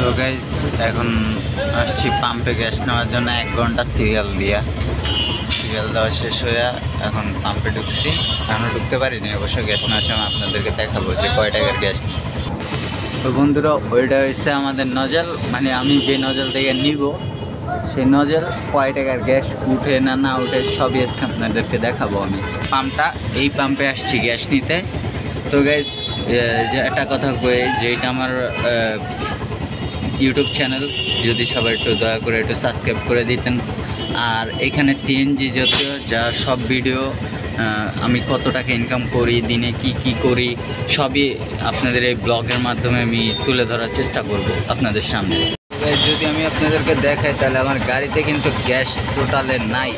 তো গাইস এখন আসছি পাম্পে গ্যাস নেওয়ার জন্য 1 ঘন্টা সিরিয়াল দেওয়া শেষ হয়ে এখন পাম্পে ঢুকছি। এখনও ঢুকতে পারিনি, অবশ্য গ্যাস নেওয়ার সময় আপনাদেরকে দেখাবো যে কয় টাকার গ্যাস নিই। তো বন্ধুরা, ওইটা হচ্ছে আমাদের নজল, মানে আমি যে নজল থেকে নিব সেই নজল কয় টাকার গ্যাস উঠে না উঠে সবই আজকে আপনাদেরকে দেখাবো আমি। এই পাম্পে আসছি গ্যাস নিতে। তো গাইস যে একটা কথা কই যে এটা আমার ইউটিউব চ্যানেল, যদি সবাই একটু দয়া করে একটু সাবস্ক্রাইব করে দিতেন। আর এখানে সিএনজি জাতীয় যা সব ভিডিও, আমি কত টাকা ইনকাম করি, দিনে কি করি, সবই আপনাদের এই ব্লগের মাধ্যমে আমি তুলে ধরার চেষ্টা করব আপনাদের সামনে। যদি আমি আপনাদেরকে দেখাই তাহলে আমার গাড়িতে কিন্তু গ্যাস টোটালে নাই।